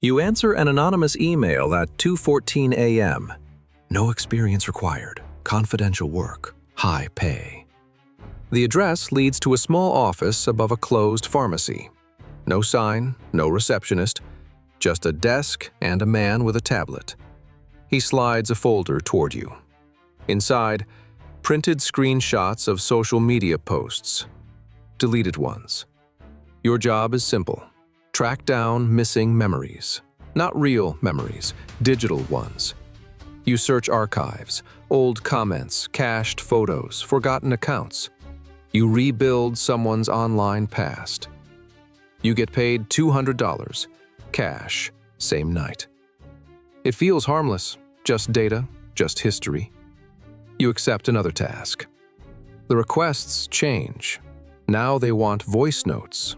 You answer an anonymous email at 2:14 a.m. No experience required. Confidential work. High pay. The address leads to a small office above a closed pharmacy. No sign, no receptionist, just a desk and a man with a tablet. He slides a folder toward you. Inside, printed screenshots of social media posts. Deleted ones. Your job is simple. Track down missing memories. Not real memories, digital ones. You search archives, old comments, cached photos, forgotten accounts. You rebuild someone's online past. You get paid $200, cash, same night. It feels harmless, just data, just history. You accept another task. The requests change. Now they want voice notes.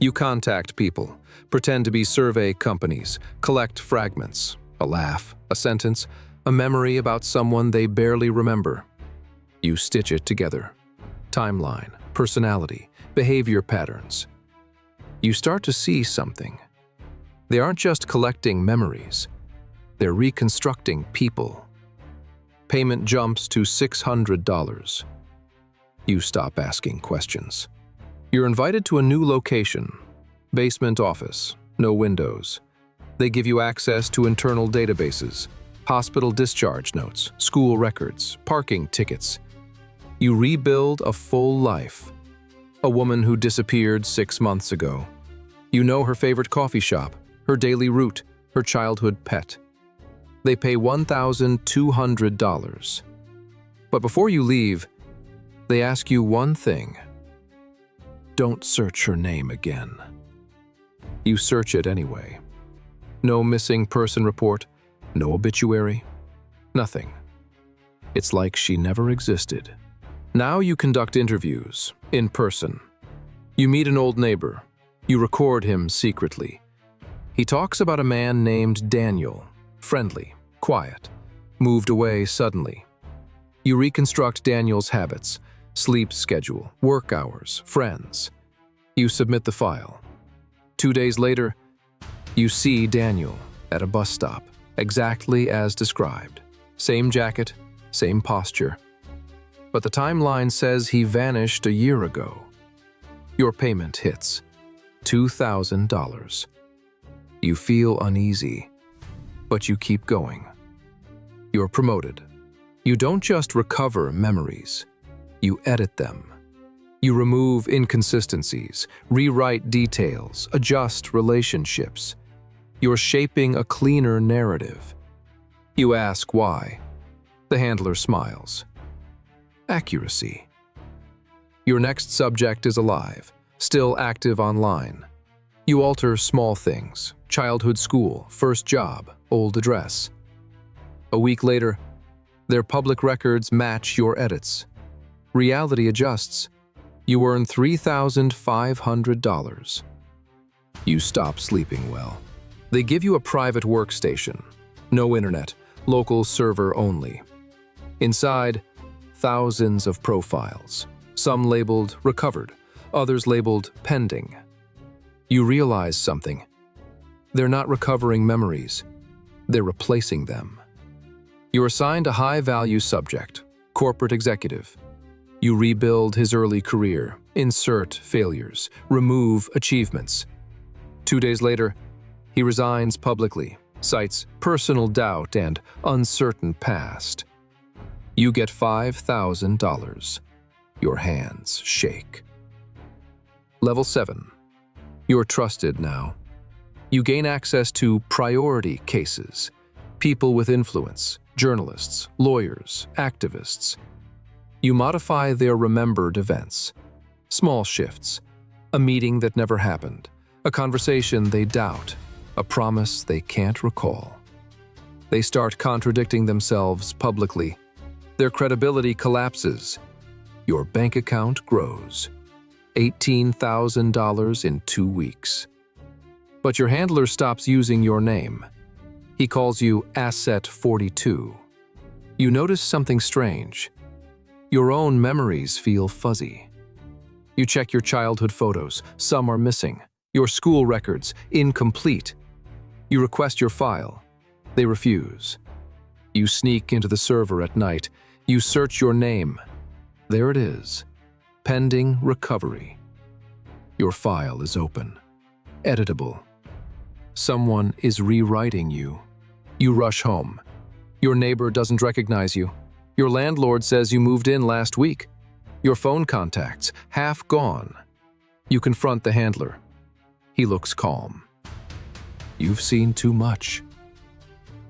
You contact people, pretend to be survey companies, collect fragments, a laugh, a sentence, a memory about someone they barely remember. You stitch it together. Timeline, personality, behavior patterns. You start to see something. They aren't just collecting memories. They're reconstructing people. Payment jumps to $600. You stop asking questions. You're invited to a new location. Basement office, no windows. They give you access to internal databases, hospital discharge notes, school records, parking tickets. You rebuild a full life. A woman who disappeared 6 months ago. You know her favorite coffee shop, her daily route, her childhood pet. They pay $1,200. But before you leave, they ask you one thing. Don't search her name again. You search it anyway. No missing person report, no obituary, nothing. It's like she never existed. Now you conduct interviews, in person. You meet an old neighbor. You record him secretly. He talks about a man named Daniel, friendly, quiet, moved away suddenly. You reconstruct Daniel's habits, sleep schedule, work hours, friends. You submit the file. 2 days later, you see Daniel at a bus stop, exactly as described. Same jacket, same posture. But the timeline says he vanished a year ago. Your payment hits. $2,000. You feel uneasy, but you keep going. You're promoted. You don't just recover memories, you edit them. You remove inconsistencies, rewrite details, adjust relationships. You're shaping a cleaner narrative. You ask why. The handler smiles. Accuracy. Your next subject is alive, still active online. You alter small things, childhood school, first job, old address. A week later, their public records match your edits. Reality adjusts. You earn $3,500. You stop sleeping well. They give you a private workstation. No internet, local server only. Inside, thousands of profiles. Some labeled recovered, others labeled pending. You realize something. They're not recovering memories. They're replacing them. You're assigned a high-value subject, corporate executive. You rebuild his early career, insert failures, remove achievements. 2 days later, he resigns publicly, cites personal doubt and uncertain past. You get $5,000. Your hands shake. Level 7. You're trusted now. You gain access to priority cases, people with influence, journalists, lawyers, activists. You modify their remembered events. Small shifts. A meeting that never happened. A conversation they doubt. A promise they can't recall. They start contradicting themselves publicly. Their credibility collapses. Your bank account grows. $18,000 in 2 weeks. But your handler stops using your name. He calls you Asset 42. You notice something strange. Your own memories feel fuzzy. You check your childhood photos. Some are missing. Your school records, incomplete. You request your file. They refuse. You sneak into the server at night. You search your name. There it is. Pending recovery. Your file is open. Editable. Someone is rewriting you. You rush home. Your neighbor doesn't recognize you. Your landlord says you moved in last week. Your phone contacts, half gone. You confront the handler. He looks calm. You've seen too much.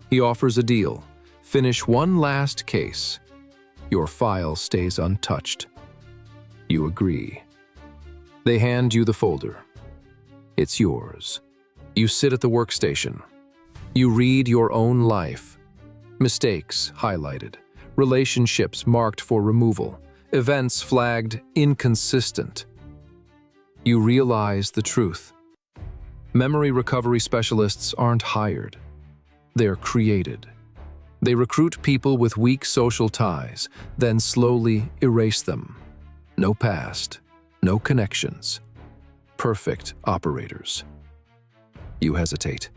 He offers a deal. Finish one last case. Your file stays untouched. You agree. They hand you the folder. It's yours. You sit at the workstation. You read your own life. Mistakes highlighted. Relationships marked for removal. Events flagged inconsistent. You realize the truth. Memory recovery specialists aren't hired. They're created. They recruit people with weak social ties, then slowly erase them. No past, no connections. Perfect operators. You hesitate.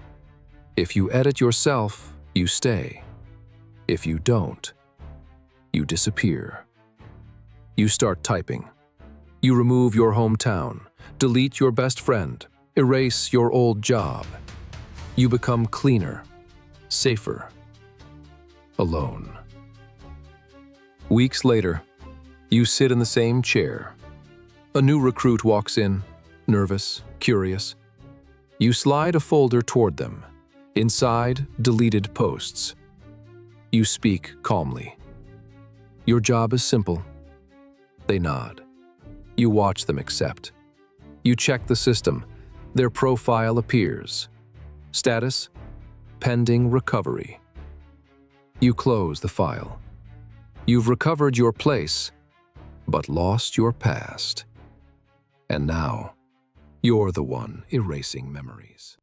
If you edit yourself, you stay. If you don't, you disappear. You start typing. You remove your hometown, delete your best friend, erase your old job. You become cleaner, safer, alone. Weeks later, you sit in the same chair. A new recruit walks in, nervous, curious. You slide a folder toward them. Inside, deleted posts. You speak calmly. Your job is simple. They nod. You watch them accept. You check the system. Their profile appears. Status: pending recovery. You close the file. You've recovered your place, but lost your past. And now, you're the one erasing memories.